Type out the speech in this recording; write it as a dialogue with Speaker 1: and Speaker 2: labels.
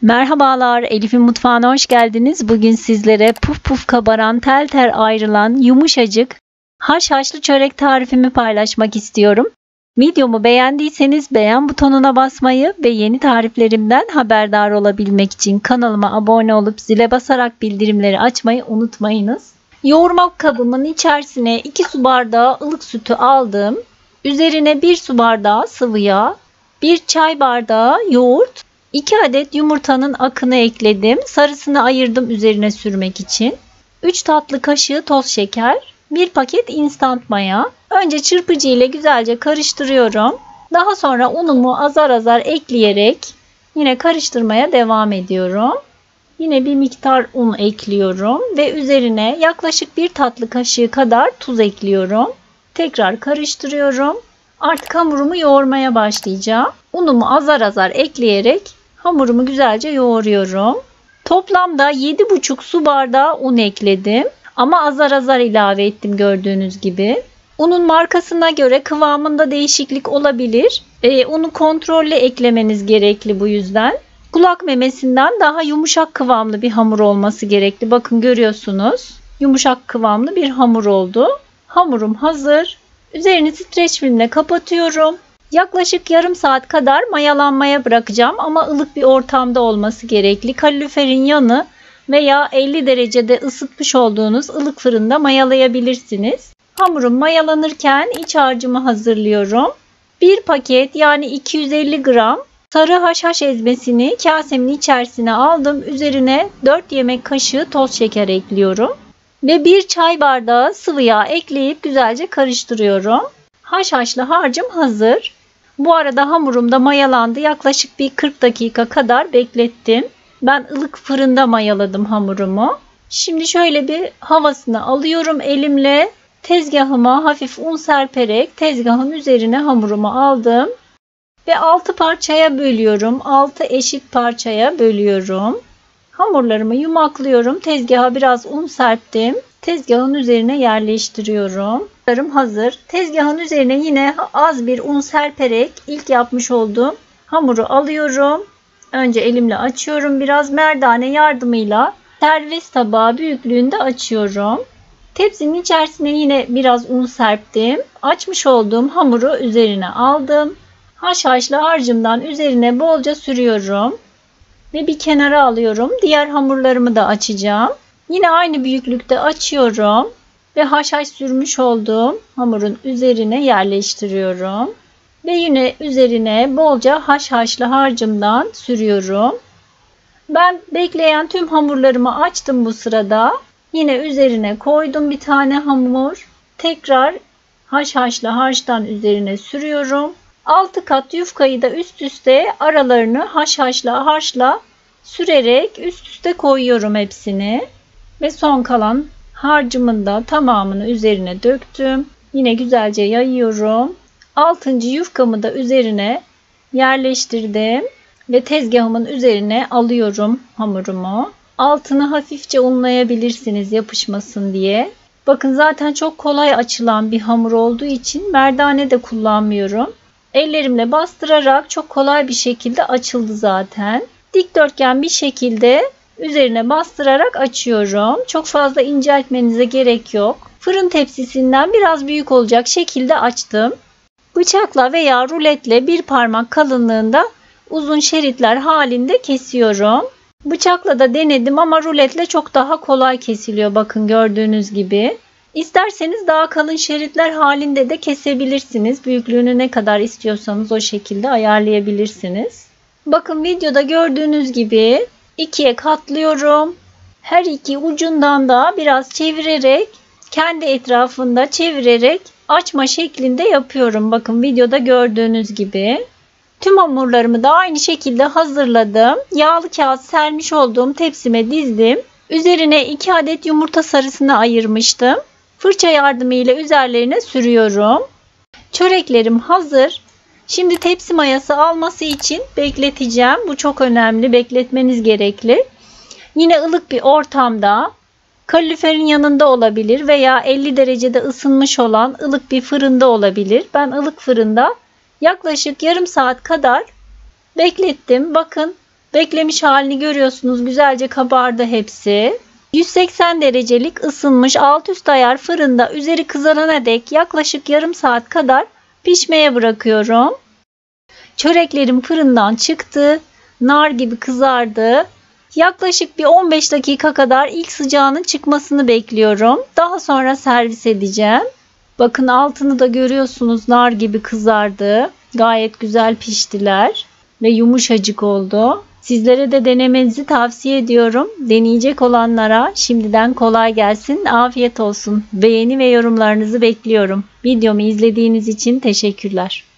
Speaker 1: Merhabalar, Elif'in mutfağına hoş geldiniz. Bugün sizlere puf puf kabaran, tel tel ayrılan, yumuşacık haşhaşlı çörek tarifimi paylaşmak istiyorum. Videomu beğendiyseniz beğen butonuna basmayı ve yeni tariflerimden haberdar olabilmek için kanalıma abone olup zile basarak bildirimleri açmayı unutmayınız. Yoğurma kabımın içerisine 2 su bardağı ılık sütü aldım. Üzerine 1 su bardağı sıvı yağ, 1 çay bardağı yoğurt, 2 adet yumurtanın akını ekledim. Sarısını ayırdım üzerine sürmek için. 3 tatlı kaşığı toz şeker, 1 paket instant maya. Önce çırpıcı ile güzelce karıştırıyorum. Daha sonra unumu azar azar ekleyerek yine karıştırmaya devam ediyorum. Yine bir miktar un ekliyorum ve üzerine yaklaşık 1 tatlı kaşığı kadar tuz ekliyorum. Tekrar karıştırıyorum. Artık hamurumu yoğurmaya başlayacağım. Unumu azar azar ekleyerek hamurumu güzelce yoğuruyorum. Toplamda 7,5 su bardağı un ekledim. Ama azar azar ilave ettim gördüğünüz gibi. Unun markasına göre kıvamında değişiklik olabilir. Unu kontrollü eklemeniz gerekli bu yüzden. Kulak memesinden daha yumuşak kıvamlı bir hamur olması gerekli. Bakın görüyorsunuz. Yumuşak kıvamlı bir hamur oldu. Hamurum hazır. Üzerini streç filmle kapatıyorum. Yaklaşık yarım saat kadar mayalanmaya bırakacağım ama ılık bir ortamda olması gerekli. Kaloriferin yanı veya 50 derecede ısıtmış olduğunuz ılık fırında mayalayabilirsiniz. Hamurum mayalanırken iç harcımı hazırlıyorum. 1 paket yani 250 gram sarı haşhaş ezmesini kasemin içerisine aldım. Üzerine 4 yemek kaşığı toz şeker ekliyorum. Ve 1 çay bardağı sıvı yağ ekleyip güzelce karıştırıyorum. Haşhaşlı harcım hazır. Bu arada hamurum da mayalandı. Yaklaşık bir 40 dakika kadar beklettim. Ben ılık fırında mayaladım hamurumu. Şimdi şöyle bir havasını alıyorum elimle. Tezgahıma hafif un serperek tezgahın üzerine hamurumu aldım. Ve 6 parçaya bölüyorum. 6 eşit parçaya bölüyorum. Hamurlarımı yumaklıyorum. Tezgaha biraz un serptim. Tezgahın üzerine yerleştiriyorum. Hamurlarım hazır. Tezgahın üzerine yine az bir un serperek ilk yapmış olduğum hamuru alıyorum. Önce elimle açıyorum. Biraz merdane yardımıyla servis tabağı büyüklüğünde açıyorum. Tepsinin içerisine yine biraz un serptim. Açmış olduğum hamuru üzerine aldım. Haşhaşlı harcımdan üzerine bolca sürüyorum. Ve bir kenara alıyorum. Diğer hamurlarımı da açacağım. Yine aynı büyüklükte açıyorum. Ve haşhaş sürmüş olduğum hamurun üzerine yerleştiriyorum. Ve yine üzerine bolca haşhaşlı harcımdan sürüyorum. Ben bekleyen tüm hamurlarımı açtım bu sırada. Yine üzerine koydum bir tane hamur. Tekrar haşhaşlı harçtan üzerine sürüyorum. 6 kat yufkayı da üst üste aralarını haşhaşlı harçla sürerek üst üste koyuyorum hepsini. Ve son kalan harcımın da tamamını üzerine döktüm. Yine güzelce yayıyorum. 6. yufkamı da üzerine yerleştirdim. Ve tezgahımın üzerine alıyorum hamurumu. Altını hafifçe unlayabilirsiniz yapışmasın diye. Bakın zaten çok kolay açılan bir hamur olduğu için merdane de kullanmıyorum. Ellerimle bastırarak çok kolay bir şekilde açıldı zaten. Dikdörtgen bir şekilde üzerine bastırarak açıyorum. Çok fazla inceltmenize gerek yok. Fırın tepsisinden biraz büyük olacak şekilde açtım. Bıçakla veya ruletle bir parmak kalınlığında uzun şeritler halinde kesiyorum. Bıçakla da denedim ama ruletle çok daha kolay kesiliyor. Bakın gördüğünüz gibi. İsterseniz daha kalın şeritler halinde de kesebilirsiniz. Büyüklüğünü ne kadar istiyorsanız o şekilde ayarlayabilirsiniz. Bakın videoda gördüğünüz gibi ikiye katlıyorum. Her iki ucundan da biraz çevirerek kendi etrafında çevirerek açma şeklinde yapıyorum. Bakın videoda gördüğünüz gibi. Tüm hamurlarımı da aynı şekilde hazırladım. Yağlı kağıt sermiş olduğum tepsime dizdim. Üzerine 2 adet yumurta sarısını ayırmıştım. Fırça yardımıyla üzerlerine sürüyorum. Çöreklerim hazır. Şimdi tepsi mayası alması için bekleteceğim. Bu çok önemli. Bekletmeniz gerekli. Yine ılık bir ortamda kaloriferin yanında olabilir veya 50 derecede ısınmış olan ılık bir fırında olabilir. Ben ılık fırında yaklaşık yarım saat kadar beklettim. Bakın Beklemiş halini görüyorsunuz. Güzelce kabardı hepsi. 180 derecelik ısınmış alt üst ayar fırında üzeri kızarana dek yaklaşık yarım saat kadar pişmeye bırakıyorum. Çöreklerim fırından çıktı. Nar gibi kızardı. Yaklaşık bir 15 dakika kadar ilk sıcağının çıkmasını bekliyorum. Daha sonra servis edeceğim. Bakın altını da görüyorsunuz, nar gibi kızardı. Gayet güzel piştiler ve yumuşacık oldu. Sizlere de denemenizi tavsiye ediyorum. Deneyecek olanlara şimdiden kolay gelsin, afiyet olsun. Beğeni ve yorumlarınızı bekliyorum. Videomu izlediğiniz için teşekkürler.